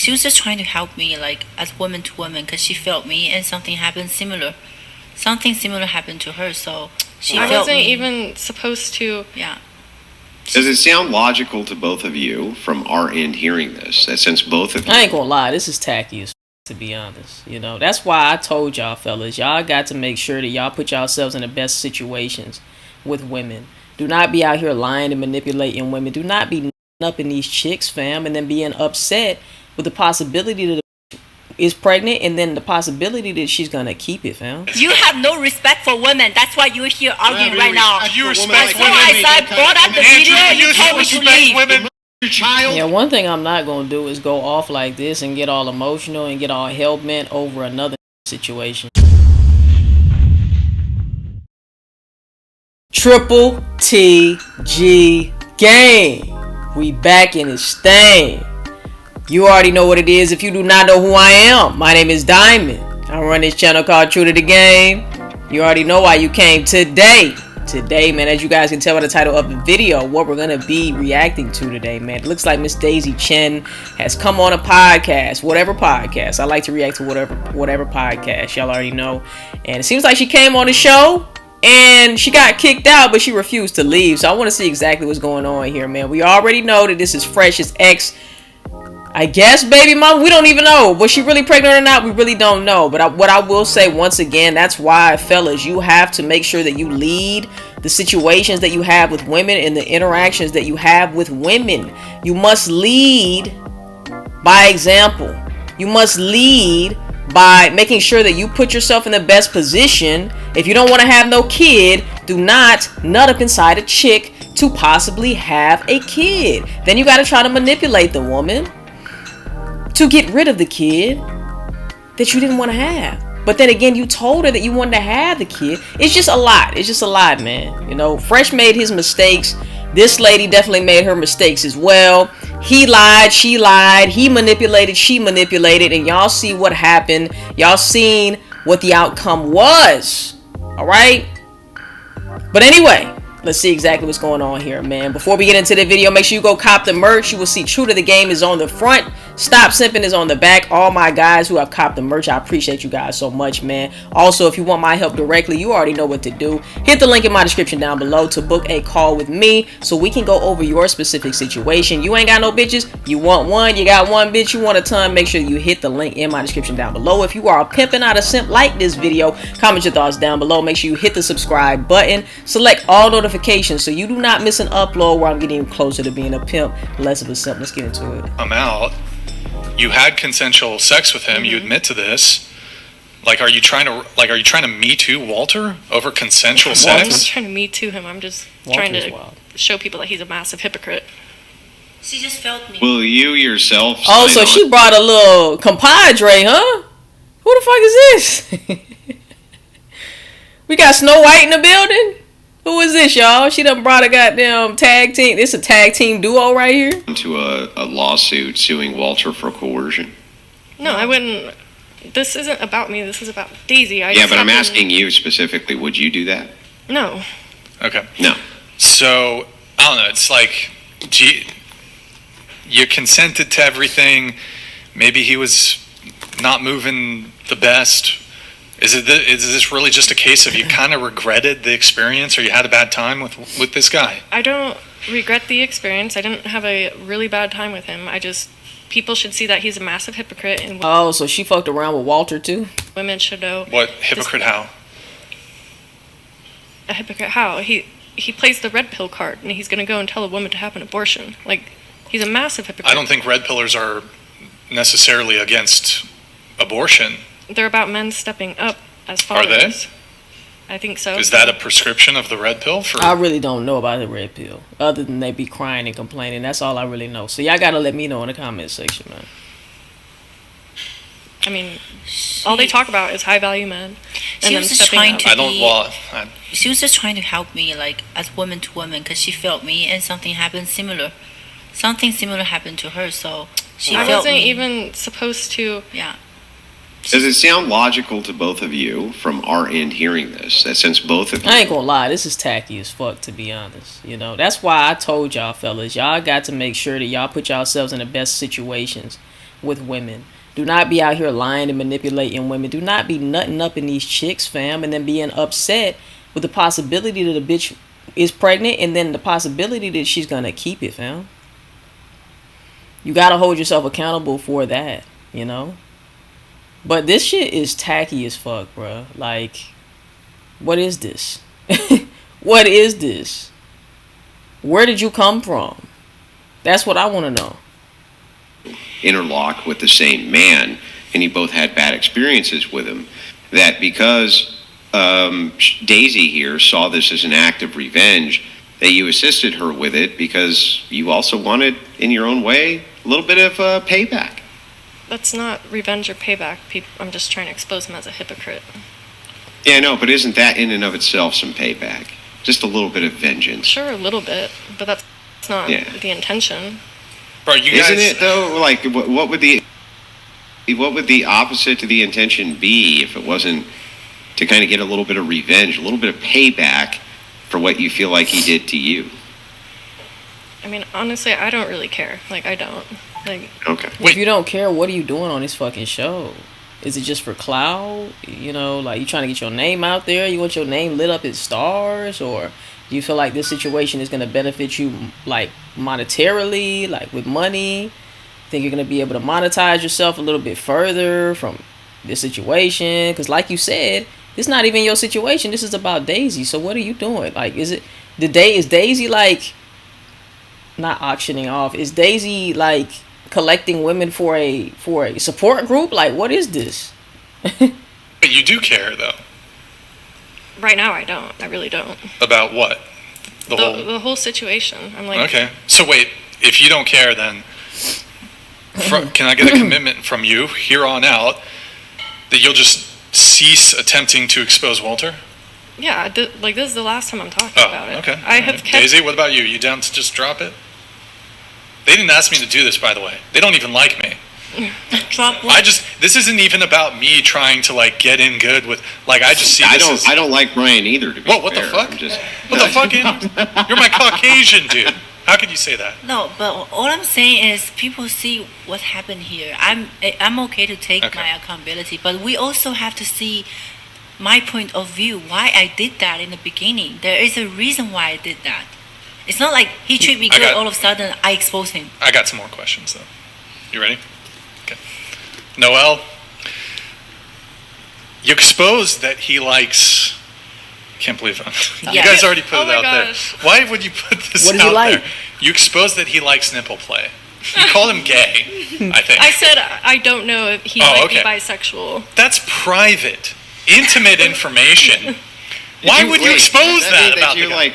she was just trying to help me, like as woman to woman, because she felt me, and something happened similar. Something similar happened to her, so she I felt wasn't me. even supposed to. Yeah. Does it sound logical to both of you from our end hearing this? That since both of you, I ain't gonna lie, this is tacky as to be honest. You know, that's why I told y'all fellas, y'all got to make sure that y'all put yourselves in the best situations with women. Do not be out here lying and manipulating women. Do not be up in these chicks, fam, and then being upset with the possibility that the is pregnant and then the possibility that she's gonna keep it, fam. You have no respect for women. That's why you're here arguing right now. You respect So I brought up the video. You told me to leave. women. Child. Yeah, one thing I'm not gonna do is go off like this and get all emotional and get all hell-bent over another situation. Triple TG gang. We back in this thing. You already know what it is. If you do not know who I am, my name is Diamond. I run this channel called True to the Game. You already know why you came today. Today, man, as you guys can tell by the title of the video, what we're gonna be reacting to today, man. It looks like Miss Daisy Chen has come on a podcast, whatever podcast. I like to react to whatever podcast, y'all already know. And it seems like she came on the show and she got kicked out, but she refused to leave. So I want to see exactly what's going on here, man. We already know that this is Fresh's ex, I guess, baby mom. We don't even know. Was she really pregnant or not? We really don't know. But what I will say once again, that's why, fellas, you have to make sure that you lead the situations that you have with women and the interactions that you have with women. You must lead by example. You must lead by making sure that you put yourself in the best position. If you don't want to have no kid, do not nut up inside a chick to possibly have a kid. Then you got to try to manipulate the woman to get rid of the kid that you didn't want to have. But then again, you told her that you wanted to have the kid. It's just a lot. It's just a lot, man. You know, Fresh made his mistakes. This lady definitely made her mistakes as well. He lied, she lied, he manipulated, she manipulated, and y'all see what happened. Y'all seen what the outcome was. All right? But anyway, let's see exactly what's going on here, man. Before we get into the video, make sure you go cop the merch. You will see True to the Game is on the front. Stop Simping is on the back. All my guys who have copped the merch, I appreciate you guys so much, man. Also, if you want my help directly, you already know what to do. Hit the link in my description down below to book a call with me so we can go over your specific situation. You ain't got no bitches, you want one, you got one bitch, you want a ton, make sure you hit the link in my description down below. If you are a pimping out a simp like this video, comment your thoughts down below. Make sure you hit the subscribe button. Select all notifications so you do not miss an upload where I'm getting closer to being a pimp, less of a simp. Let's get into it. I'm out. You had consensual sex with him. You admit to this. Like, are you trying to Me Too Walter over consensual I'm not sex? trying to me too him. I'm just Walter's trying to wild. show people that he's a massive hypocrite. She just felt me. will you yourself? Oh, say so she brought a little compadre, huh? Who the fuck is this? We got Snow White in the building? Who is this, y'all? She done brought a goddamn tag team. It's a tag team duo right here. to a lawsuit suing Walter for coercion? No, I wouldn't. This isn't about me. This is about Daisy. Yeah, but I'm asking you specifically. Would you do that? No. Okay. No. So, I don't know. It's like, gee, you consented to everything. Maybe he was not moving the best. Is this really just a case of you kind of regretted the experience, or you had a bad time with this guy? I don't regret the experience. I didn't have a really bad time with him. People should see that he's a massive hypocrite, and Oh, so she fucked around with Walter too? women should know. What hypocrite? How? A hypocrite how? He plays the red pill card, and he's gonna go and tell a woman to have an abortion. Like, he's a massive hypocrite. I don't think red pillars are necessarily against abortion. They're about men stepping up as Are fathers. they? I think so. Is that a prescription of the red pill for? I really don't know about the red pill, other than they be crying and complaining. That's all I really know. So y'all gotta let me know in the comment section, man. I mean, all they talk about is high value men She and them was just stepping trying up. to- I don't. Well, She was just trying to help me, like as woman to woman, because she felt me, and something happened similar. Something similar happened to her, so she I felt wasn't me. even supposed to. Yeah. Does it sound logical to both of you from our end hearing this? That since both of you, I ain't gonna lie, this is tacky as fuck, to be honest. You know, that's why I told y'all fellas, y'all got to make sure that y'all put yourselves in the best situations with women. Do not be out here lying and manipulating women. Do not be nutting up in these chicks, fam, and then being upset with the possibility that a bitch is pregnant and then the possibility that she's gonna keep it, fam. You gotta hold yourself accountable for that, you know? But this shit is tacky as fuck, bro. Like, what is this? What is this? Where did you come from? That's what I want to know. Interlock with the same man, and you both had bad experiences with him, that because Daisy here saw this as an act of revenge, that you assisted her with it because you also wanted, in your own way, a little bit of payback. That's not revenge or payback. I'm just trying to expose him as a hypocrite. Yeah, I know, but isn't that in and of itself some payback? Just a little bit of vengeance. Sure, a little bit, but that's not the intention. Bro, you guys... Isn't it, though? Like, what would the opposite to the intention be if it wasn't to kind of get a little bit of revenge, a little bit of payback for what you feel like he did to you? I mean, honestly, I don't really care. Like, I don't. Like, okay. If you don't care, what are you doing on this fucking show? Is it just for clout? You know, like, you trying to get your name out there? You want your name lit up in stars? Or do you feel like this situation is going to benefit you, like, monetarily, like, with money? Think you're going to be able to monetize yourself a little bit further from this situation? Because, like you said, it's not even your situation. This is about Daisy. So what are you doing? Like, is Daisy, like, not auctioning off? Is Daisy, like, collecting women for a support group? Like, what is this? But you do care, though. right now, I don't. I really don't. About what? The whole situation. I'm like... Okay. So wait, if you don't care, then can I get a commitment from you here on out that you'll just cease attempting to expose Walter? Yeah, this is the last time I'm talking about it. Okay. I have kept... Daisy, what about you? You down to just drop it? They didn't ask me to do this, by the way. They don't even like me. Drop what? This isn't even about me trying to, like, get in good with, like, I just see this as... I don't like Brian either, to be What the fair. fuck? I'm just... What the fuck? You're my Caucasian dude. How could you say that? No, but all I'm saying is people see what happened here. I'm okay to take Okay. my accountability, but we also have to see my point of view, why I did that in the beginning. There is a reason why I did that. It's not like he treated me good, all of a sudden I expose him. I got some more questions, though. You ready? Okay. Noel, you exposed that he likes... Can't believe it. You Yeah. guys already put Oh it my out gosh. there. Why would you put this What does he out like? there? You exposed that he likes nipple play. You called him gay, I think. I said I don't know if he Oh, might okay. be bisexual. That's private, intimate information. Why would you expose that about the guy?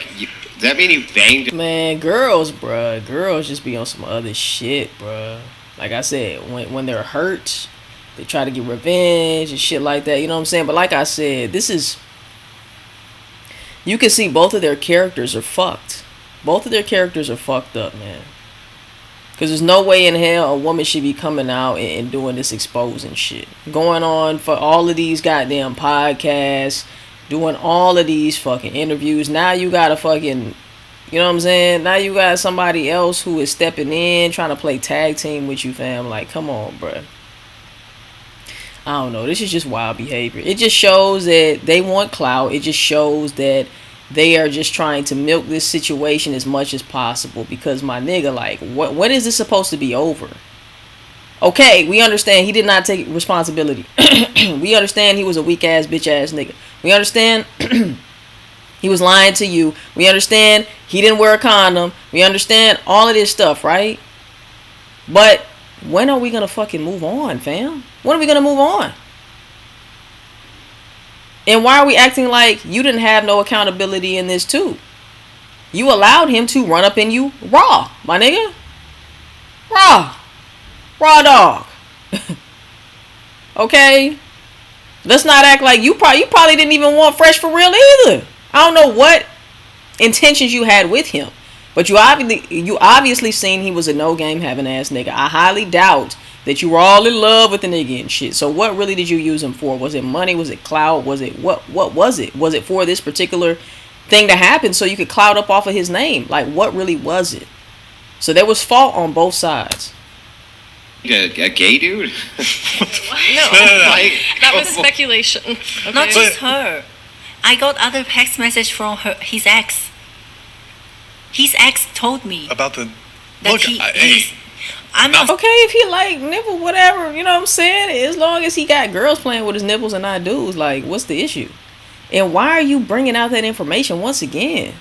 Does that mean you banged him? Man, girls just be on some other shit, bruh. Like I said, when they're hurt, they try to get revenge and shit like that. You know what I'm saying? But like I said, you can see both of their characters are fucked. Both of their characters are fucked up, man. Because there's no way in hell a woman should be coming out and doing this exposing shit. Going on for all of these goddamn podcasts, doing all of these fucking interviews. Now you got a fucking, you know what I'm saying? Now you got somebody else who is stepping in, trying to play tag team with you, fam. Like, come on, bruh. I don't know. This is just wild behavior. It just shows that they want clout. It just shows that they are just trying to milk this situation as much as possible. Because, my nigga, like, when is this supposed to be over? Okay, we understand he did not take responsibility. We understand he was a weak-ass, bitch-ass nigga. We understand he was lying to you. We understand he didn't wear a condom. We understand all of this stuff, right? But when are we going to fucking move on, fam? When are we going to move on? And why are we acting like you didn't have no accountability in this too? You allowed him to run up in you raw, my nigga. Raw dog. Okay? Let's not act like you probably didn't even want Fresh for real either. I don't know what intentions you had with him. But you obviously seen he was a no game having ass nigga. I highly doubt that you were all in love with the nigga and shit. So what really did you use him for? Was it money? Was it clout? Was it what was it? Was it for this particular thing to happen so you could clout up off of his name? Like, what really was it? So there was fault on both sides. A gay dude? No, Like, that was speculation. Okay? Not just her. I got other text message from his ex. His ex told me About the that look. Hey, I'm not- not. Okay, if he like nipple, whatever, you know what I'm saying? As long as he got girls playing with his nipples and not dudes, like, what's the issue? And why are you bringing out that information once again?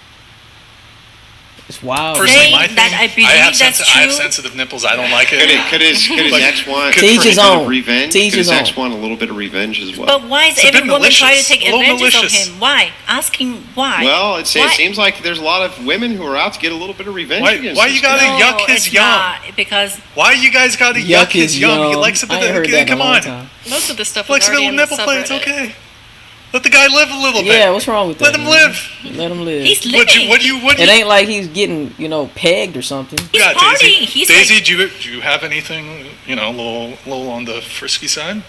It's wild. Personally, Saying my thing, that I believe have that's I have true. sensitive nipples. I don't like Could it. his Like, ex want could- To each his a bit of own. revenge? To each Could his his ex own. want a little bit of revenge as well? But why is It's a bit every woman trying to malicious. take A little advantage of malicious. him? Why? Asking why? Well, it Why? seems like there's a lot of women who are out to get a little bit of revenge Why- against why this you gotta guy. yuck his it's yum? not, because Why you guys got to yuck his yum? He likes a bit I ain't heard of. that in a Come long on, time. Most of this stuff he likes was a already little in the nipple play. It's subreddit. okay. Let the guy live a little bit. Yeah, what's wrong with that? Let him man? live. Let him live. he's What living. you? It ain't like he's getting, pegged or something. He's Yeah, partying. Daisy. He's Daisy, like, do you have anything? A little on the frisky side.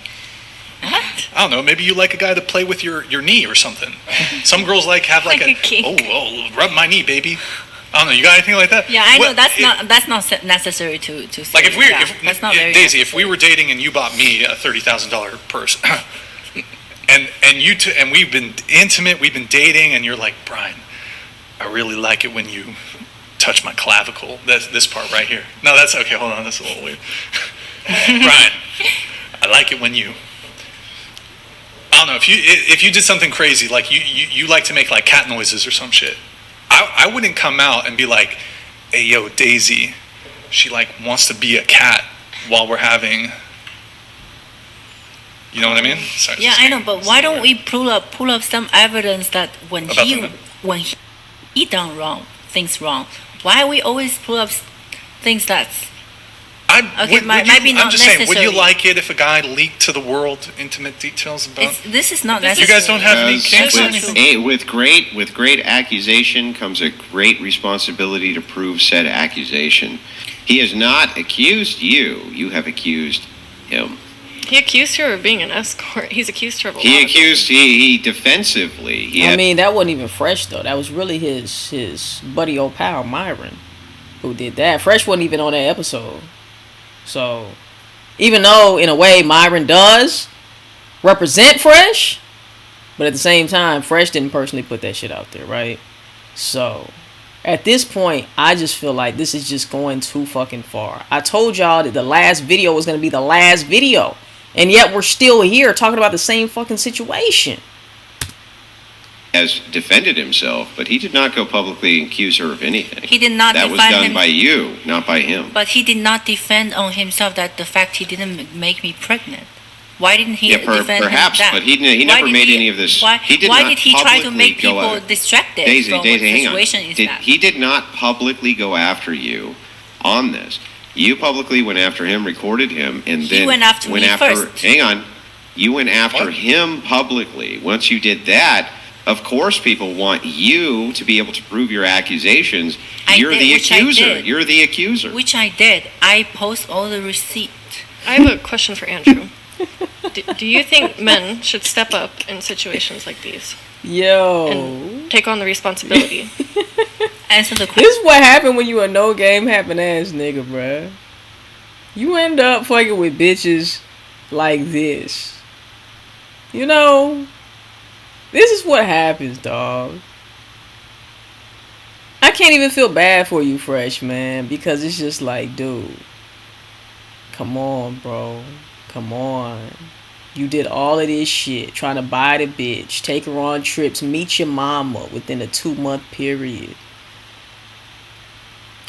what? I don't know. Maybe you like a guy to play with your knee or something. Some girls have Like a kink. oh, rub my knee, baby. I don't know. You got anything like that? Yeah, I know What- that's not necessary to say. Like if we, yeah, if that's not very Daisy, if necessary. we were dating and you bought me a $30,000 purse, and and we've been intimate, we've been dating, and you're like, Brian, I really like it when you touch my clavicle. That's this part right here. No, that's okay. Hold on, that's a little weird. Brian, I like it when you. I don't know if you did something crazy, like you like to make like cat noises or some shit. I wouldn't come out and be like, hey yo, Daisy, she like wants to be a cat while we're having. You know what I mean? Sorry, Yeah, just I know, kidding. but why don't we pull up some evidence that when About he the- when he done things wrong, why we always pull up things that's Okay, might be I'm not just saying, would you necessary. like it if a guy leaked to the world intimate details about? this is not You necessary. guys don't have any Because kinks or That's not anything? true. with great accusation comes a great responsibility to prove said accusation. He has not accused you. You have accused him. He accused her of being an escort. He's accused her of a lot He of accused he defensively. He I had, mean, that wasn't even Fresh though. That was really his buddy old pal Myron who did that. Fresh wasn't even on that episode. So, even though in a way Myron does represent Fresh, but at the same time, Fresh didn't personally put that shit out there, right? So, at this point, I just feel like this is just going too fucking far. I told y'all that the last video was going to be the last video, and yet we're still here talking about the same fucking situation. has defended himself, but he did not go publicly and accuse her of anything. He did not That was defend done him, by you, not by him. but he did not defend on himself that the fact he didn't make me pregnant. Why didn't he Yeah, defend perhaps, that? but he Why never did made he- any of this. Why, He did why not did he try to publicly make go people out- distracted Daisy, from Daisy, what the hang on. situation is that? He did not publicly go after you on this. You publicly went after him, recorded him, and He then went after me first. Hang on. You went after What? him publicly. Once you did that, of course, people want you to be able to prove your accusations. You're did, the which I accuser. did. You're the accuser. Which I did. I post all the receipt. I have a question for Andrew. Do you think men should step up in situations like these Yo. and take on the responsibility? Answer the This question. is what happened when you a no game happen ass nigga, bruh. You end up fucking with bitches like this. You know, this is what happens, dog. I can't even feel bad for you, Fresh, man, because it's just like, dude, come on, bro. Come on. You did all of this shit, trying to buy the bitch, take her on trips, meet your mama within a 2-month period.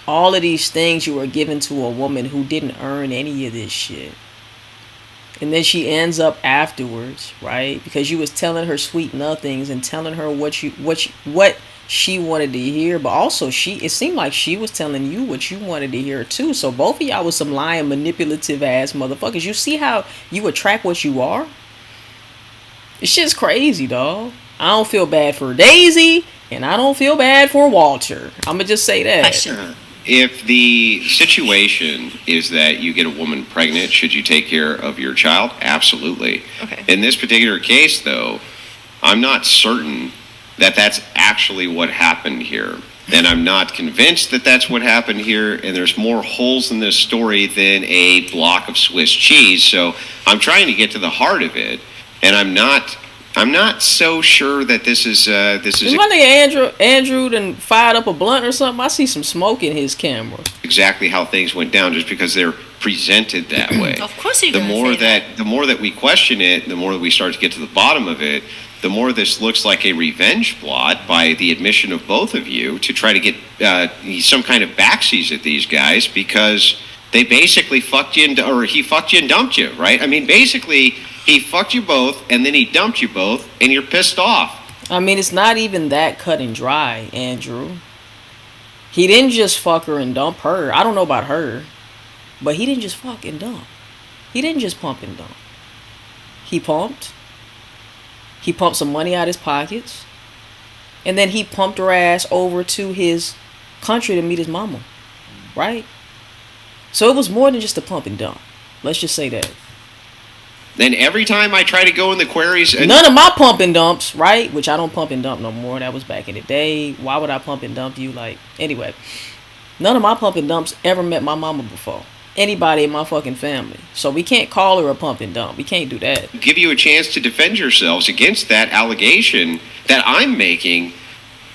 All of these things you were given to a woman who didn't earn any of this shit. And then she ends up afterwards, right? Because you was telling her sweet nothings and telling her what she wanted to hear, but also it seemed like she was telling you what you wanted to hear too. So both of y'all was some lying, manipulative ass motherfuckers. You see how you attract what you are? This shit's crazy, dog. I don't feel bad for Daisy, and I don't feel bad for Walter. I'ma just say that. Question. If the situation is that you get a woman pregnant, should you take care of your child? Absolutely. Okay. In this particular case, though, I'm not certain that that's actually what happened here. then I'm not convinced that that's what happened here, and there's more holes in this story than a block of Swiss cheese. So I'm trying to get to the heart of it, and I'm not so sure that this is Is my nigga Andrew done fired up a blunt or something? I see some smoke in his camera. exactly how things went down, just because they're presented that way. Of course you're The gonna more say the more that we question it, the more that we start to get to the bottom of it, the more this looks like a revenge plot by the admission of both of you to try to get some kind of backsies at these guys, because they basically fucked you or he fucked you and dumped you, right? I mean, basically, he fucked you both and then he dumped you both, and you're pissed off. I mean, it's not even that cut and dry, Andrew. He didn't just fuck her and dump her. I don't know about her, but he didn't just fuck and dump. He didn't just pump and dump. He pumped. He pumped some money out of his pockets. And then he pumped her ass over to his country to meet his mama. Right? So it was more than just a pump and dump. Let's just say that. Then every time I try to go in the queries... None of my pump and dumps, right? Which I don't pump and dump no more. That was back in the day. Why would I pump and dump you? Like, anyway. None of my pump and dumps ever met my mama before. Anybody in my fucking family. So we can't call her a pump and dump. We can't do that. Give you a chance to defend yourselves against that allegation that I'm making.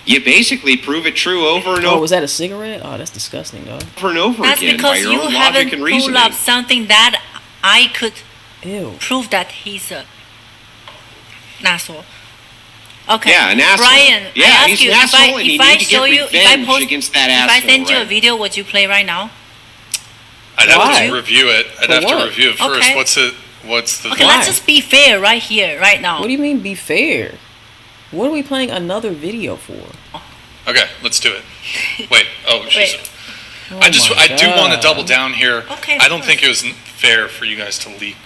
You basically prove it true over and Oh, over. was that a cigarette? Oh, that's disgusting, though. Over and over That's again by because your you own haven't logic and pulled reasoning. up something that I could Ew. prove that he's a asshole. Okay. Yeah, an asshole. Brian, Yeah, I ask he's you, an asshole, and you if I need to get show you, if I revenge post, against that if I asshole, send you a right? video, would you play right now? I'd have Why? to review it. I'd For have what? to review it first. Okay. What's the Okay, Why? let's just be fair right here, right now. What do you mean be fair? What are we playing another video for? Okay, let's do it. Wait. Oh, she's. Wait. Oh I my do want to God. double down here. Okay, I don't of think it was fair for you guys to leak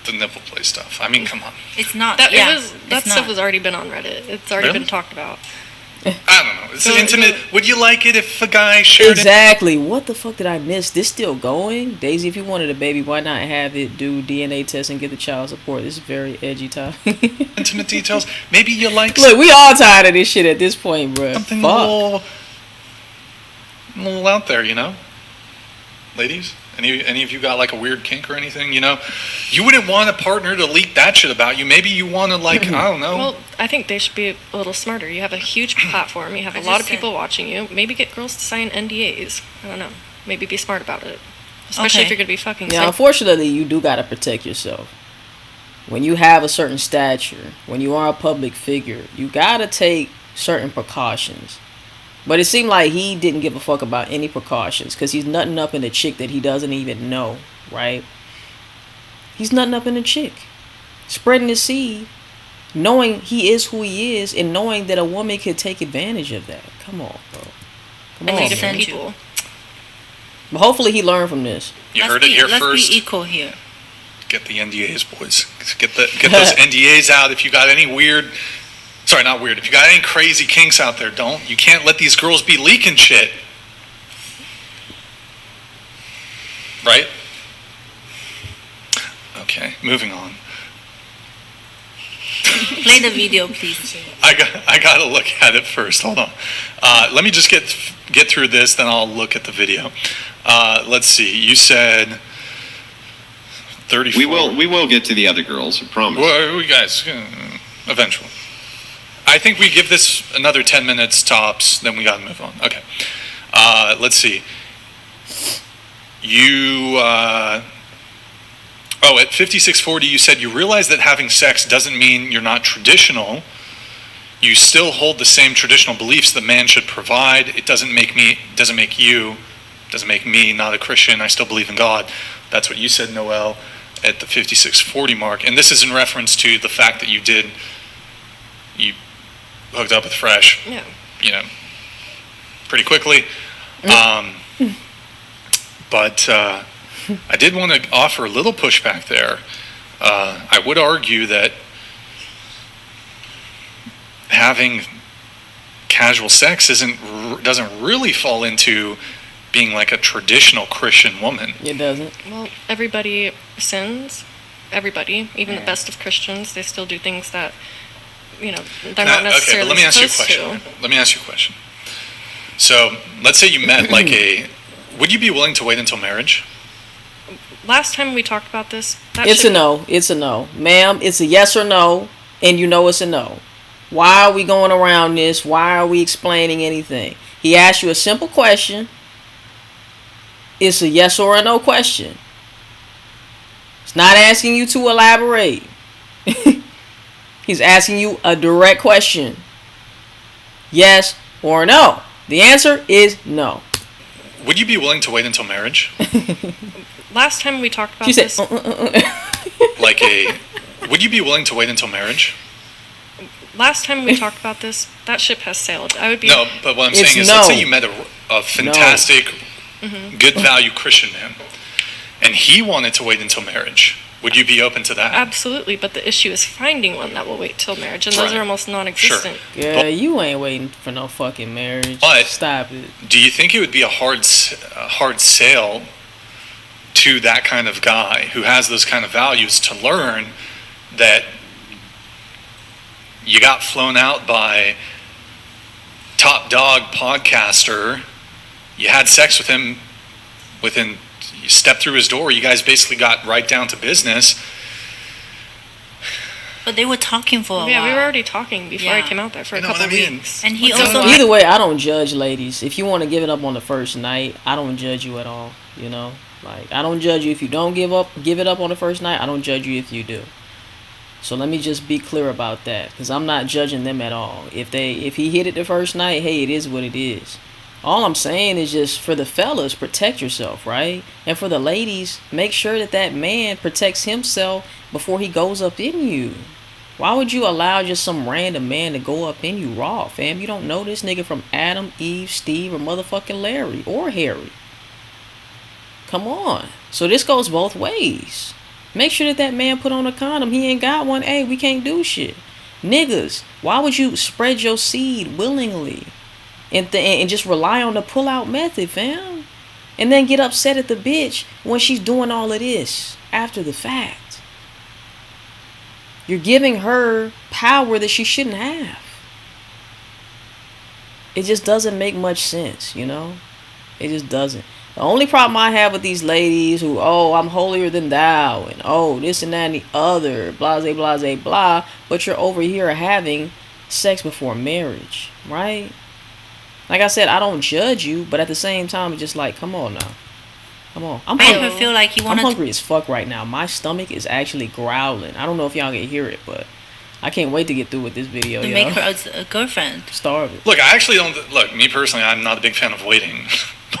the nipple play stuff. I mean, come on. It's not. That yeah, that it's stuff not. has already been on Reddit. It's already Really? been talked about. I don't know. It's So- intimate. Would you like it if a guy shared Exactly. What the fuck did I miss? This still going? Daisy, if you wanted a baby, why not have it do DNA test and get the child support? This is very edgy time. intimate details? Maybe you like Look, we all tired of this shit at this point, bro. something Fuck. a little out there, you know? Ladies? Any of you got like a weird kink or anything, you know? You wouldn't want a partner to leak that shit about you. Maybe you want to like, I don't know. Well, I think they should be a little smarter. You have a huge platform. You have I a lot of just said- people watching you. Maybe get girls to sign NDAs. I don't know. Maybe be smart about it. Especially if Okay. you're going to be fucking Now, someone. unfortunately, you do gotta protect yourself. When you have a certain stature, when you are a public figure, you gotta take certain precautions. But it seemed like he didn't give a fuck about any precautions because he's nutting up in a chick that he doesn't even know, right? He's nutting up in a chick, spreading his seed, knowing he is who he is, and knowing that a woman could take advantage of that. Come on, bro. Come I on, need to man. send you. people. But hopefully he learned from this. You heard it here let's first. be equal here. Get the NDAs, boys. Get those NDAs out. If you got any weird, sorry, not weird. If you got any crazy kinks out there, don't. You can't let these girls be leaking shit. Right? Okay, moving on. Play the video, please. I got to look at it first. Hold on. Let me just get through this, then I'll look at the video. Let's see. You said 34. We will get to the other girls, I promise. Well, we guys, eventually. I think we give this another 10 minutes tops, then we got to move on. Okay. Let's see. You, at 5640, you said you realize that having sex doesn't mean you're not traditional. You still hold the same traditional beliefs that man should provide. It doesn't make me not a Christian. I still believe in God. That's what you said, Noel, at the 5640 mark. And this is in reference to the fact that you hooked up with Fresh, Yeah. pretty quickly. But I did want to offer a little pushback there. I would argue that having casual sex doesn't really fall into being like a traditional Christian woman. It doesn't. Well, everybody sins. Everybody, even the best of Christians, they still do things that, they're not necessarily okay, but let me ask you a supposed question. to. Let me ask you a question. So let's say you met like would you be willing to wait until marriage? Last time we talked about this, It's a no. It's a no. Ma'am, it's a yes or no, and you know it's a no. Why are we going around this? Why are we explaining anything? He asked you a simple question. It's a yes or a no question. It's not asking you to elaborate. He's asking you a direct question. Yes or no. The answer is no. Would you be willing to wait until marriage? Last time we talked about She said, this, Like would you be willing to wait until marriage? last time we talked about this, that ship has sailed. I would be. No, but what I'm It's saying is, no. let's say you met a fantastic, good value Christian man, and he wanted to wait until marriage. Would you be open to that? Absolutely, but the issue is finding one that will wait till marriage, and those Right. are almost non-existent. yeah, you ain't waiting for no fucking marriage. But- Stop it. Do you think it would be a hard sale to that kind of guy who has those kind of values to learn that you got flown out by top dog podcaster, you had sex with him you stepped through his door, you guys basically got right down to business. But they were talking for a while. Yeah, we were already talking before I Yeah. came out there for You a know couple what I mean? weeks. And he What's also up? Either way, I don't judge ladies. If you want to give it up on the first night, I don't judge you at all. You know, like I don't judge you if you don't give it up on the first night. I don't judge you if you do. So let me just be clear about that, because I'm not judging them at all. If he hit it the first night, hey, it is what it is. All I'm saying is just for the fellas, protect yourself, right? And for the ladies, make sure that man protects himself before he goes up in you. Why would you allow just some random man to go up in you raw, fam? You don't know this nigga from Adam, Eve, Steve, or motherfucking Larry or Harry. Come on. So this goes both ways. Make sure that man put on a condom. He ain't got one. Hey, we can't do shit. Niggas, why would you spread your seed willingly and just rely on the pull-out method, fam? And then get upset at the bitch when she's doing all of this after the fact. You're giving her power that she shouldn't have. It just doesn't make much sense, you know? It just doesn't. The only problem I have with these ladies who, oh, I'm holier than thou, and oh, this and that and the other, blah, blah, blah, blah, but you're over here having sex before marriage, right? Like I said, I don't judge you, but at the same time, it's just like, come on now. Come on. I'm I hungry. ever feel like you I'm wanted hungry as fuck right now. My stomach is actually growling. I don't know if y'all can hear it, but I can't wait to get through with this video, to yo. make her a girlfriend. Starving. Look, I actually don't. Look, me personally, I'm not a big fan of waiting.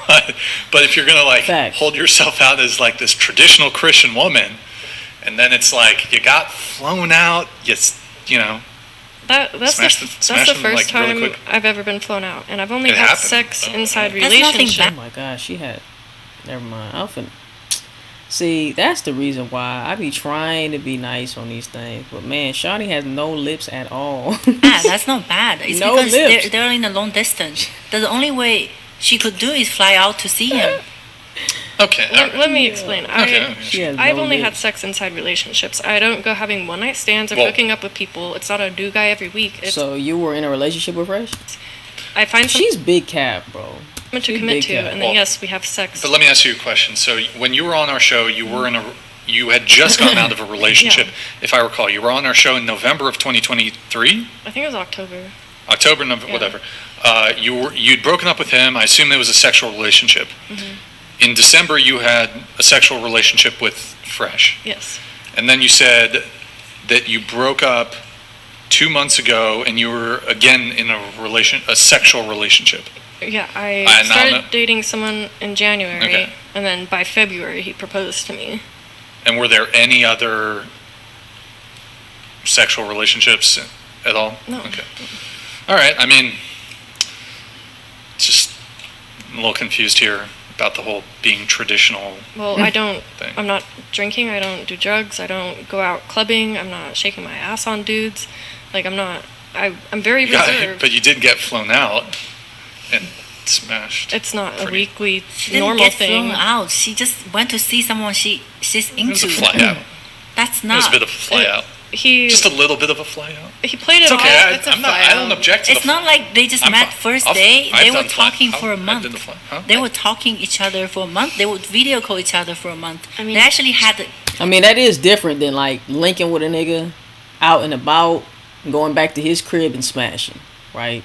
but if you're gonna like Facts. hold yourself out as like this traditional Christian woman, and then it's like you got flown out, you know. That's Smash the them, first like, really time quick. I've ever been flown out, and I've only It had happened. sex inside That's nothing relationship. Oh my gosh, she had. Never mind. I'm finna. See, that's the reason why I be trying to be nice on these things, but man, Shawty has no lips at all. Yeah, that's not bad. It's No because lips. they're in a long distance. The only way she could do is fly out to see him. Okay. all right. Let me explain. Okay. She has I've no only had lips. sex inside relationships. I don't go having one night stands or Well- hooking up with people. It's not a new guy every week. It's So you were in a relationship with Fresh? I find She's big cap, bro. something to she's commit big to, cat. and then Well, yes, we have sex. But let me ask you a question. So when you were on our show, you had just gotten out of a relationship, if I recall. You were on our show in November of 2023, I think it was October. October, November, Yeah. whatever. You'd broken up with him. I assume it was a sexual relationship. In December, you had a sexual relationship with Fresh, Yes. and then you said that you broke up 2 months ago, and you were again in a sexual relationship. Yeah, I I now started know- dating someone in January, Okay. and then by February he proposed to me. And were there any other sexual relationships at all? No. Okay. All right. I mean, just I'm a little confused here about the whole being traditional. Well, I don't. Thing. I'm not drinking. I don't do drugs. I don't go out clubbing. I'm not shaking my ass on dudes. Like I'm not. I'm very reserved. But you did get flown out and smashed. It's not a Pretty- weekly She didn't normal get thing. thrown out. She just went to see someone she's It into. was a fly out. That's It was a not. bit of a fly out. he Just a little bit of a fly out. he played it It's okay. off. I don't object to It's not like they just I'm met fine. first I've- day. I've They were done fly. talking for a I've month. done the fly. Huh? They were talking each other for a month. They would video call each other for a month. I mean- They actually had I mean, that is different than like linking with a nigga out and about, going back to his crib and smashing, right?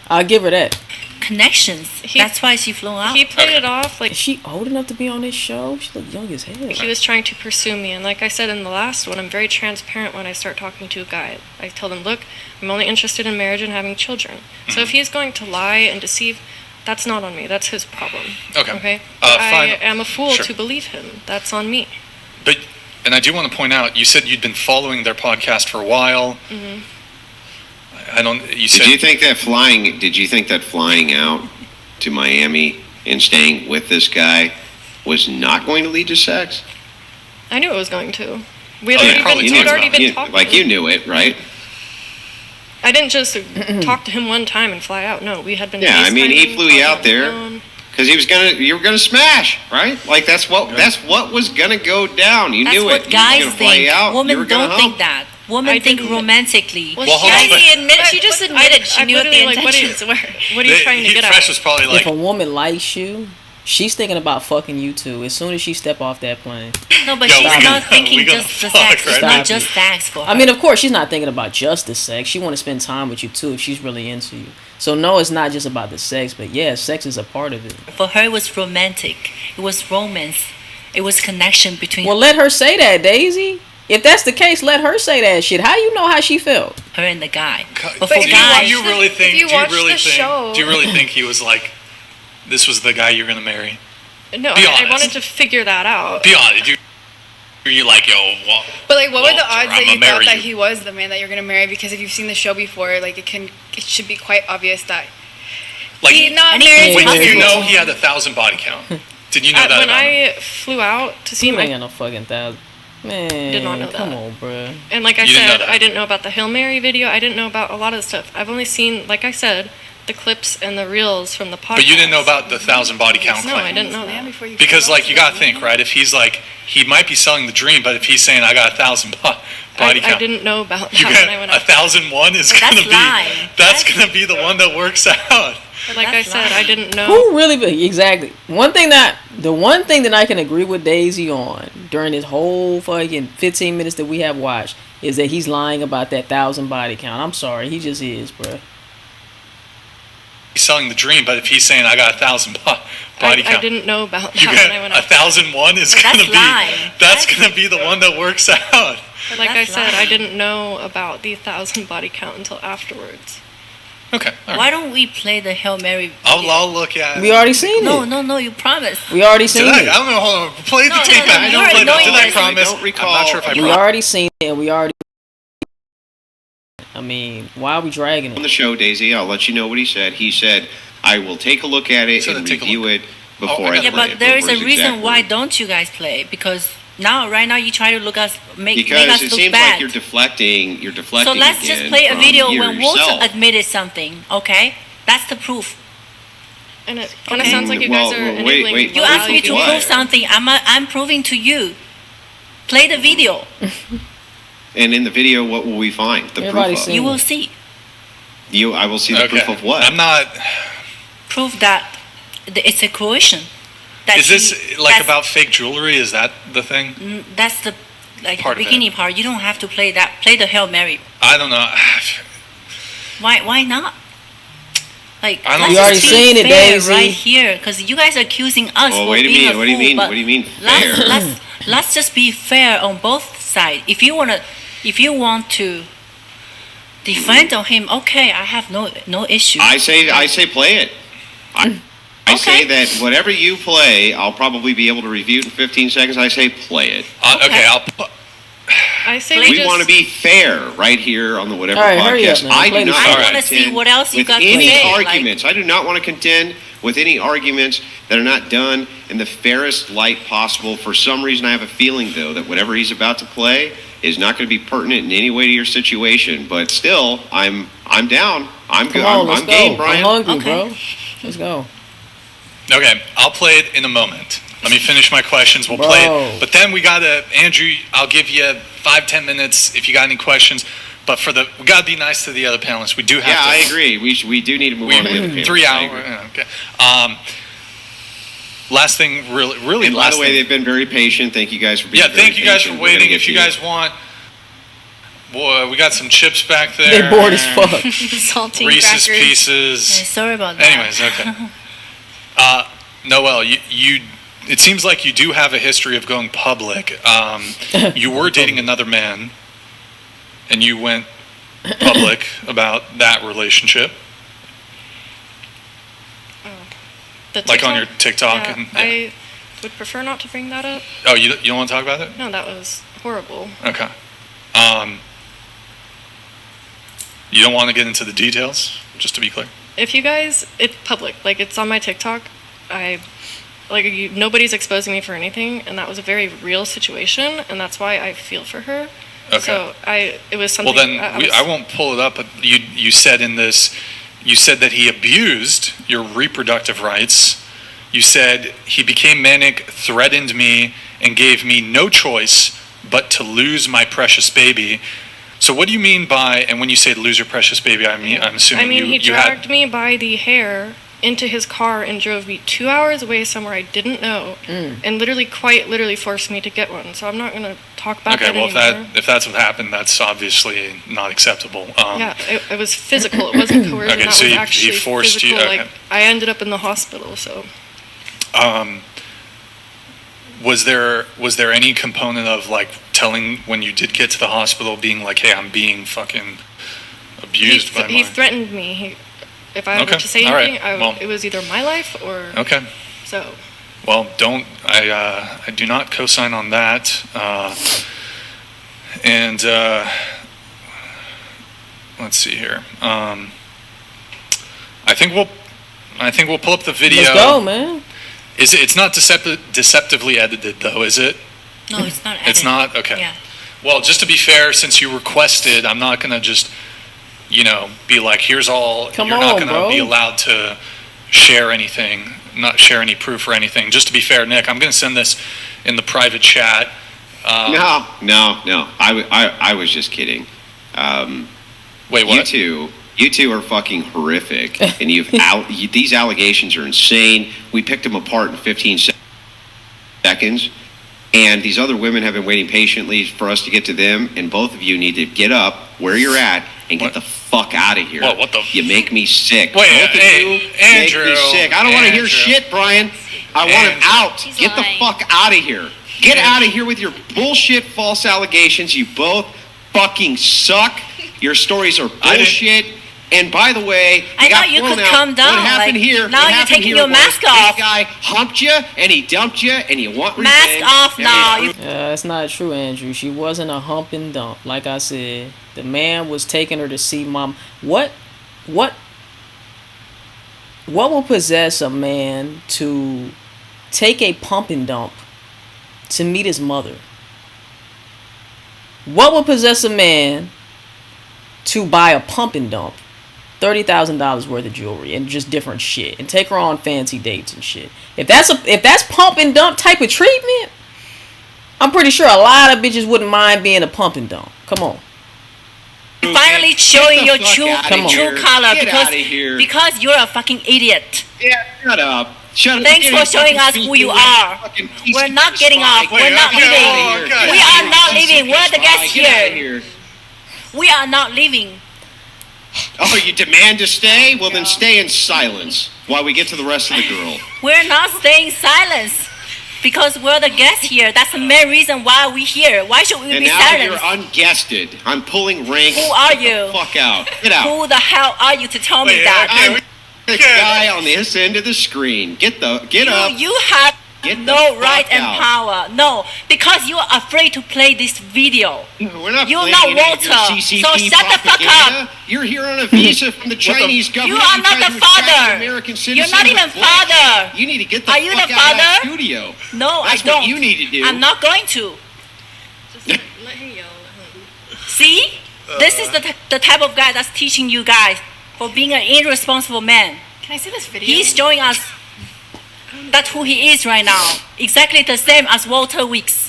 I'll give her that. connections. That's why she flew out. He played it off like Is she old enough to be on this show? She look young as hell. he was trying to pursue me. And like I said in the last one, I'm very transparent when I start talking to a guy. I tell them, look, I'm only interested in marriage and having children. So if he's going to lie and deceive, that's not on me. That's his problem. Okay. Okay? Fine. I am a fool Sure. to believe him. That's on me. But, and I do want to point out, you said you'd been following their podcast for a while. Mm-hmm. I don't. You said. Did you think that flying out to Miami and staying with this guy was not going to lead to sex? I knew it was going to. We Oh, yeah, had probably already been, did. we'd already been You- talking. like you knew it, right? I didn't just talk to him one time and fly out. No, we had been. Yeah, I mean, he FaceTiming, flew you talking out on the there. phone. Because you were gonna smash, right? Like that's what was gonna go down. You That's knew what it. guys you were gonna fly think. out. You Women were gonna don't think hump. that. Women I think didn't- romantically. Well, Well, hold on, she but- she just admitted she knew what the intentions were. What are you trying to get Fresh at? was probably like. If a woman likes you, she's thinking about fucking you too. As soon as she step off that plane. No, but Yo, she's we not gonna- thinking we gonna just the fuck, sex. right? It's not Stop just it. sex for her. I mean, of course, she's not thinking about just the sex. She want to spend time with you too if she's really into you. So no, it's not just about the sex, but yeah, sex is a part of it. For her, it was romantic. It was romance. It was connection between Well, let her say that, Daisy. If that's the case, let her say that shit. How you know how she felt? her and the guy. But But for if you guys, watch you the- really if think? you Do you watch really the think? show- Do you really think he was like, this was the guy you're gonna marry? No, Be I honest. wanted to figure that out. Be honest. Were you like, yo, well, But like, what were the Walter, odds that I'ma you marry thought that you. he was the man that you're gonna marry? Because if you've seen the show before, like it should be quite obvious that like he not anything married. is when possible. you know he had 1,000 body count? Did you know that When about him? I flew out to see You ain't him, got no fucking thousand. Man, Did not know come that. on, bruh. and like I You didn't know said, that. I didn't know about the Hail Mary video. I didn't know about a lot of the stuff. I've only seen, like I said, the clips and the reels from the podcast. But you didn't know about the 1,000 body count No, claim. I didn't know Man, that. before you Because flew like out you to gotta Miami. think, right? If he's like, he might be selling the dream, but if he's saying I got 1,000 body I count, didn't know about you that when I got went out. 1,001 is But gonna that's be lying. that's That's- gonna be the one that works out. But like I That's said, I lying. didn't know. Who really exactly? The one thing that I can agree with Daisy on during this whole fucking 15 minutes that we have watched is that he's lying about that 1,000 body count. I'm sorry, he just is, bruh. He's selling the dream, but if he's saying I got 1,000 body count, I didn't know about you that when I went got out. 1,001 is But that's gonna be lying. that's That's- gonna be the one that works out. But like I That's said, I lying. didn't know about the 1,000 body count until afterwards. Okay, all right. why don't we play the Hail Mary? I'll look at. We already seen No, it. no, you promised. We already Did seen I? I it. don't know. Hold on. Play the No, tape no, back. no, I you're don't play annoying Did I us. promise? I don't recall. I'm not sure if I We promised. already seen it, and we already. I mean, why are we dragging On it? the show, Daisy, I'll let you know what he said. He said, "I will take a look at it So and then take a review look. it before Oh, I yeah, Yeah, play but it." there is Those a were his reason exact why words. don't you guys play? Because right now you try to look us make Because us it look seems bad. like you're deflecting. You're deflecting. So let's just again play a from video you when Walter yourself. admitted something. Okay, that's the proof. And it kind of Okay. sounds like you guys Well, are wait, enabling. wait. You what asked I me do. to what? prove something. I'm proving to you. Play the video. And in the video, what will we find? The Everybody proof of. seen You will see. I will see the Okay. proof of what? I'm not. Prove that it's a coercion. That Is this like that's- about fake jewelry? Is that the thing? That's the Part of it. beginning part. You don't have to play that. Play the Hail Mary. I don't know. Why not? Like I don't- let's You just already be seen it, fair Daisy. right here, because you guys are accusing us Well, for what do you being mean? a What do you fool, mean? but What do you mean let's, fair? let's just be fair on both sides. If you want to defend on him, okay, I have no issue. I say play it. I say that whatever you play, I'll probably be able to review it in 15 seconds. I say play it. Okay, Okay. I'll. I say We just, want to be fair right here on the Whatever All right, hurry up, podcast. man. I Play do the not song. I want wanna to see contend what else you with got to any say, like- arguments. I do not want to contend with any arguments that are not done in the fairest light possible. For some reason, I have a feeling, though, that whatever he's about to play is not going to be pertinent in any way to your situation. But still, I'm down. I'm good. Come on, let's I'm go. game, I'm Brian. hungry, Okay. bro. Let's go. Okay, I'll play it in a moment. Let me finish my questions. We'll play it. But then we gotta, Andrew, I'll give you 5-10 minutes if you got any questions. But we gotta be nice to the other panelists. We do have to. Yeah, I agree. We do need to move on to the other panelists. 3 hours. Okay. Last thing, really. And by the way, they've been very patient. Thank you guys for being. Yeah, thank you guys for waiting. If you guys want, boy, we got some chips back there. They bored as fuck. Saltine Reese's crackers. Pieces. Yeah, sorry about that. Anyways, okay. Noelle, you. It seems like you do have a history of going public. You were dating another man, and you went public about that relationship. Like on your TikTok. Yeah, I would prefer not to bring that up. Oh, you don't want to talk about it? No, that was horrible. Okay. You don't want to get into the details, just to be clear? If you guys, it's public. Like, it's on my TikTok. Nobody's exposing me for anything, and that was a very real situation, and that's why I feel for her. Okay. So it was something. Well, then I won't pull it up. But you said in this, you said that he abused your reproductive rights. You said he became manic, threatened me, and gave me no choice but to lose my precious baby. So what do you mean by, and when you say lose your precious baby, I'm assuming he dragged me by the hair into his car and drove me 2 hours away somewhere I didn't know, and literally forced me to get one. So I'm not going to talk about that anymore. Okay, well, if that's what happened, that's obviously not acceptable. Yeah, it was physical. It wasn't coercion. Okay, that so was he actually forced physical. you. Okay. Like, I ended up in the hospital. So. Was there any component of like telling when you did get to the hospital, being like, "Hey, I'm being fucking abused by my..." He threatened me. If I were to say anything, it was either my life or. Okay. So. Well, I do not co-sign on that. Let's see here. I think we'll pull up the video. Let's go, man. It's not deceptively edited though, is it? No, it's not edited. It's not? Okay. Yeah. Well, just to be fair, since you requested, I'm not going to just, be like, here's all. Come You're on, not going to bro. be allowed to share anything, not share any proof or anything. Just to be fair, Nick, I'm going to send this in the private chat. No. I was just kidding. Wait, what? You two are fucking horrific, and these allegations are insane. We picked them apart in 15 seconds, and these other women have been waiting patiently for us to get to them, and both of you need to get up where you're at and get the fuck out of here. What the? You make me sick. Wait, both of you Andrew, make me sick. I don't want to hear shit, Brian. I want it out. He's Get lying. the fuck out of here. Get out of here with your bullshit false allegations. You both fucking suck. Your stories are bullshit. And by the way, I thought you could calm down. What happened here? Now you're taking your mask This off. guy humped you, and he dumped you, and you want Mask revenge. off now. That's not true, Andrew. She wasn't a hump and dump. Like I said, the man was taking her to see mom. What will possess a man to take a pump and dump to meet his mother? What will possess a man to buy a pump and dump, $30,000 worth of jewelry and just different shit, and take her on fancy dates and shit? If that's pump and dump type of treatment, I'm pretty sure a lot of bitches wouldn't mind being a pump and dump. Come on. Finally showing your true color Get outta here. because you're a fucking idiot. Yeah, shut up. Shut up. Thanks for showing us who you are. We're not getting off. We're not leaving. We are not leaving. We're the guests here. We are not leaving. Oh, you demand to stay? Well, then stay in silence while we get to the rest of the girl. We're not staying silent because we're the guests here. That's the main reason why we're here. Why should we And be now silent? you're unguested. I'm pulling rank. Who are you? Get the fuck out. Get out. Who the hell are you to tell me that? I'm the guy on this end of the screen. Get up. You have Get the no fuck right and out. power. No, because you are afraid to play this video. We're not You're playing not any of your Walter, CCP so shut the fuck propaganda. up. You're here on a visa from the Chinese government. You are You not guys the are attracting father. American You're not citizens even with bullshit. father. You need to get the Are you fuck the out of that father? studio. No, That's I don't. what you need to do. I'm not going to. Just let him yell. See? This is the type of guy that's teaching you guys for being an irresponsible man. Can I see this video? He's showing us That's who he is right now. Exactly the same as Walter Weeks.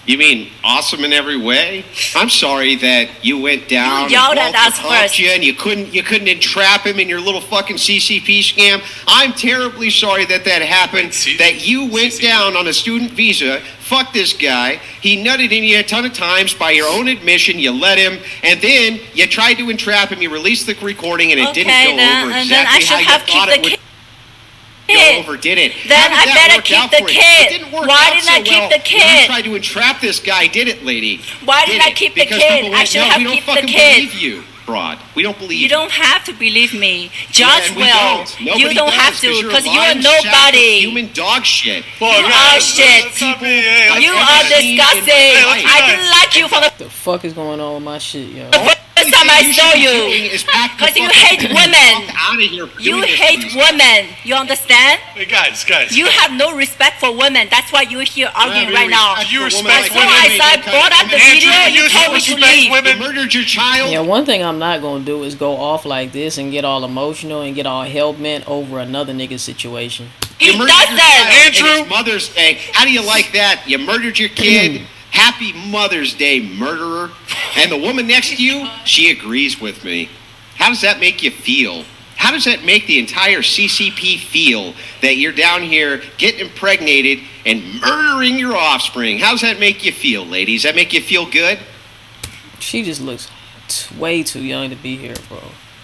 You mean awesome in every way? I'm sorry that you went down. You yelled and at us Walter first. You and you couldn't entrap him in your little fucking CCP scam. I'm terribly sorry that happened. That you went down on a student visa. Fuck this guy. He nutted in you a ton of times. By your own admission, you let him, and then you tried to entrap him. You released the recording, and it didn't go over and then I exactly should how have you thought kept it the would. kid. Overdid it. Then How did I that better work keep out the for you? kid. It didn't work Why out didn't so I keep well the when kid? you tried to entrap this guy, did it, lady? Why didn't I keep the Because kid? people I went, should no, have we don't kept the fucking kid. believe you, broad. We don't believe You don't have to believe me. Judge and we will. don't. You Nobody don't does, have to because you're you're lying sack of nobody. human dog shit. You are shit. You are disgusting. I didn't like you from the The fuck is going on with my shit, yo? first time I saw you. Because you hate women. Out of here. You hate women. You understand? Hey, guys. You have no respect for women. That's why you're here arguing right now. You respect That's women. why I brought up the Andrew, video. You you told me to respect leave. women. You murdered your child. Yeah, one thing I'm not gonna do is go off like this and get all emotional and get all hell-bent over another nigga's situation. He You murdered does your that. child, and Andrew. it's Mother's Day. How do you like that? You murdered your kid. Happy Mother's Day, murderer. And the woman next to you, she agrees with me. How does that make you feel? How does that make the entire CCP feel that you're down here getting impregnated and murdering your offspring? How does that make you feel, ladies? Does that make you feel good? She just looks way too young to be here, bro.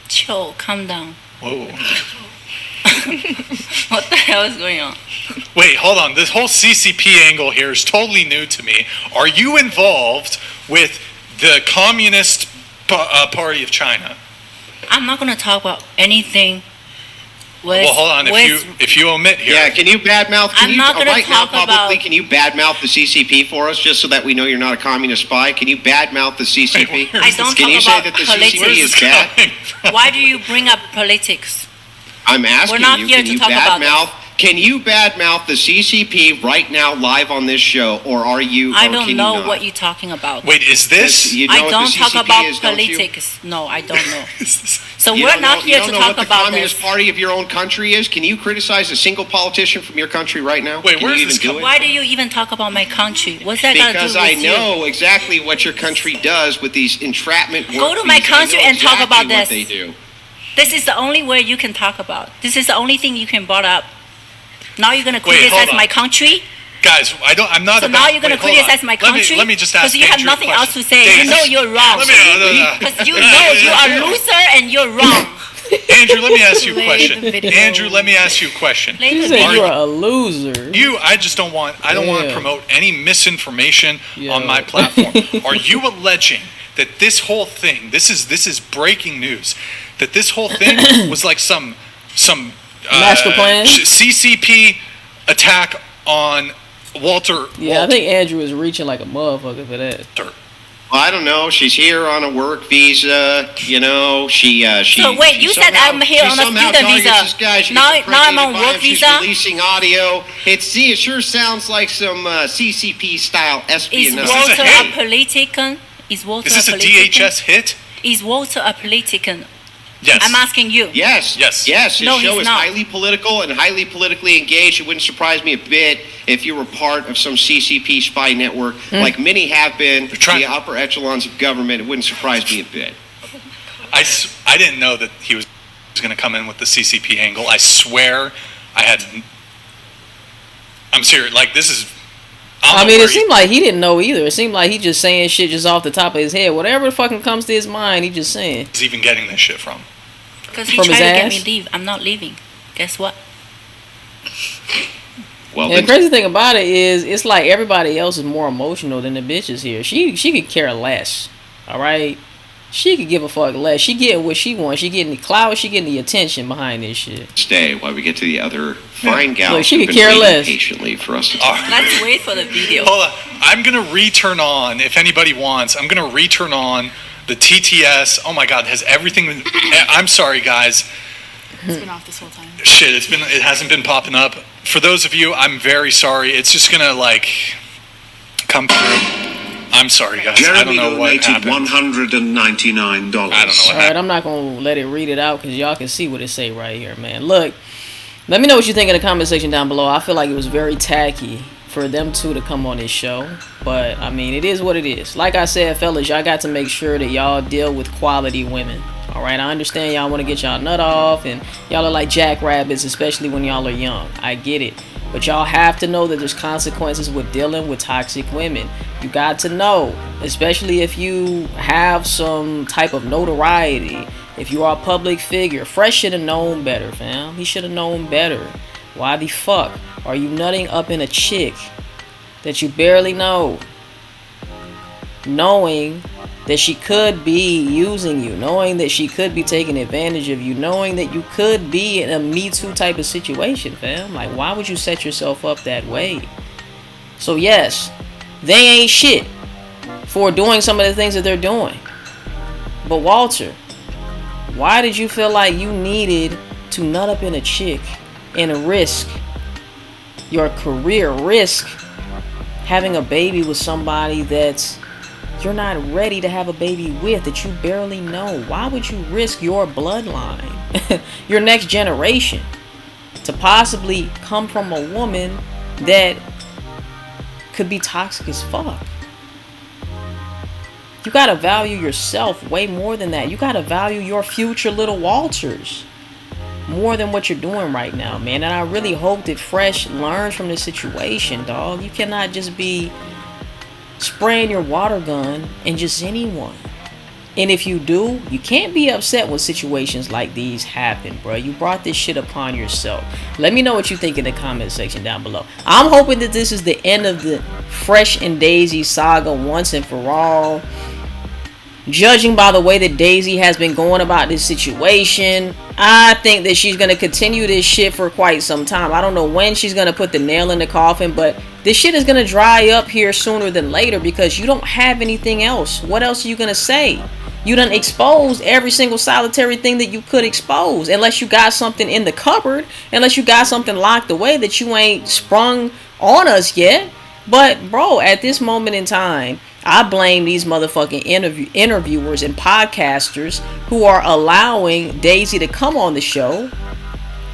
Chill. Calm down. Whoa. What the hell is going on? Wait, hold on. This whole CCP angle here is totally new to me. Are you involved with the Communist Party of China? I'm not going to talk about anything with... Well, hold on. If you omit here, Yeah, can you badmouth? I'm not gonna right now talk publicly? about- Can you badmouth the CCP for us, just so that we know you're not a communist spy? Can you badmouth the CCP? I don't Can talk you say about that the politics. CCP where's is this bad? coming from? Why do you bring up politics? I'm asking We're not you. here Can to you talk about badmouth? Can you badmouth the CCP right now, live on this show, or are you? I or don't can know you not? what you're talking about. Wait, is this? You know I what don't the talk CCP about is, don't you? politics. No, I don't know. is this- So You we're don't not know- here you to don't know talk what the about Communist this. Party of your own country is? Can you criticize a single politician from your country right now? Wait, Can where's you this even do coming it? Why do you even talk about my country? What's that got to do Because with I you? know exactly what your country does with these entrapment work Go to my fees. I country know and talk exactly about what this. they do. This is the only way you can talk about. This is the only thing you can brought up. Now you're gonna Wait, hold criticize on. my country. Guys, I'm not So about. now you're gonna wait, hold on. criticize my country. Let me just ask because you have Andrew a nothing else to question. say. You Days. know you're wrong. Let me- Because you know you are a loser and you're wrong. Andrew, let me ask you a Play question. the video. Andrew, let me ask you a question. Play You the said video. you're a loser. I just don't want. I don't want to Yeah. promote any misinformation Yeah. on my platform. Are you alleging that this whole thing? This is breaking news. That this whole thing was like some Master plan? CCP attack on Walter. Yeah, I think Andrew is reaching like a motherfucker for that. Walter. Well, I don't know. She's here on a work visa. You know, she. So wait, she you said somehow- I'm here she on a somehow student targets visa. this guy. She Now gets I'm on impregnated by work him. She's visa. releasing audio. It sure sounds like some CCP style Is espionage. Walter hit. a politician? Is Walter Is this a a politician? DHS hit? Is Walter a politician? Yes. I'm asking you. Yes. Yes. Yes. His No, show he's is not. highly political and highly politically engaged. It wouldn't surprise me a bit if you were part of some CCP spy network, like many have been, trying- the upper echelons of government. It wouldn't surprise me a bit. I didn't know that he was going to come in with the CCP angle. I swear, I'm serious. Like this is. I mean, it seemed like he didn't know either. It seemed like he just saying shit just off the top of his head. Whatever the fucking comes to his mind, he just saying. He's even getting this shit from. Because he From tried his to get ass? me leave. I'm not leaving. Guess what? Well, And the then, crazy thing about it is, it's like everybody else is more emotional than the bitches here. She could care less. All right, she could give a fuck less. She getting what she wants. She getting the clout. She getting the attention behind this shit. stay while we get to the other fine gals Look, she who've could been care waiting less. patiently for us to Oh, Let's wait for the video. hold on. I'm going to return on, if anybody wants, I'm going to return on the TTS. Oh my God, has everything been. I'm sorry, guys. It's been off this whole time. Shit, it hasn't been popping up. For those of you, I'm very sorry. It's just going to, like, come through. I'm sorry, guys. I don't Jeremy know what donated happened. $199. I don't know what All right, I'm not gonna let it read it out because y'all can see what it say right here, man. Look, Let me know what you think in the comment section down below. I feel like it was very tacky for them two to come on this show. But, I mean, it is what it is. Like I said, fellas, y'all got to make sure that y'all deal with quality women. Alright, I understand y'all want to get y'all nut off. And y'all are like jackrabbits, especially when y'all are young. I get it. But y'all have to know that there's consequences with dealing with toxic women. You got to know, especially if you have some type of notoriety. If you are a public figure, Fresh should have known better, fam. He should have known better. Why the fuck are you nutting up in a chick that you barely know? Knowing that she could be using you, knowing that she could be taking advantage of you, knowing that you could be in a Me Too type of situation, fam. Like, why would you set yourself up that way? So yes, they ain't shit for doing some of the things that they're doing. But Walter, why did you feel like you needed to nut up in a chick and risk your career, risk having a baby with somebody that's you're not ready to have a baby with, that you barely know? Why would you risk your bloodline, your next generation, to possibly come from a woman that could be toxic as fuck? You gotta value yourself way more than that. You gotta value your future little Walters more than what you're doing right now, man. And I really hope that Fresh learns from this situation, dog. You cannot just be spraying your water gun and just anyone. And if you do, you can't be upset when situations like these happen, bro. You brought this shit upon yourself. Let me know what you think in the comment section down below. I'm hoping that this is the end of the Fresh and Daisy saga once and for all. Judging by the way that Daisy has been going about this situation, I think that she's going to continue this shit for quite some time. I don't know when she's going to put the nail in the coffin, but this shit is going to dry up here sooner than later because you don't have anything else. What else are you going to say? You done exposed every single solitary thing that you could expose. Unless you got something in the cupboard, unless you got something locked away that you ain't sprung on us yet. But bro, at this moment in time, I blame these motherfucking interviewers and podcasters who are allowing Daisy to come on the show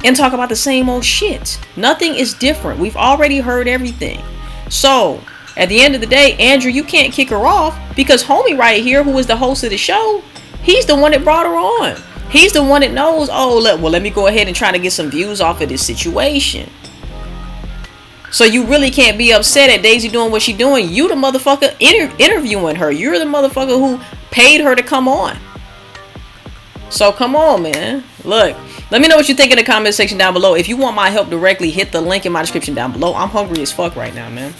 and talk about the same old shit. Nothing is different. We've already heard everything. So at the end of the day, Andrew, you can't kick her off because homie right here, who is the host of the show, he's the one that brought her on. He's the one that knows, oh, let me go ahead and try to get some views off of this situation. So you really can't be upset at Daisy doing what she's doing. You the motherfucker interviewing her. You're the motherfucker who paid her to come on. So come on, man. Look, let me know what you think in the comment section down below. If you want my help directly, hit the link in my description down below. I'm hungry as fuck right now, man.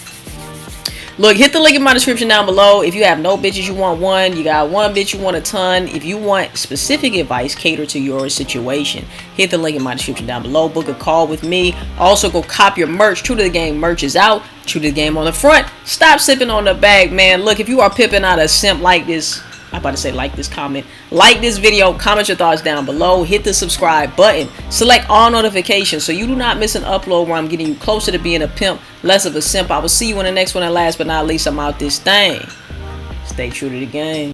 Look, hit the link in my description down below. If you have no bitches, you want one. You got one bitch, you want a ton. If you want specific advice, cater to your situation. Hit the link in my description down below. Book a call with me. Also, go cop your merch. True to the Game merch is out. True to the Game on the front. Stop sipping on the back, man. Look, if you are pimping out a simp like this, I'm about to say like this comment. Like this video. Comment your thoughts down below. Hit the subscribe button. Select all notifications so you do not miss an upload where I'm getting you closer to being a pimp, less of a simp. I will see you in the next one, and last but not least, I'm out this thing. Stay true to the game.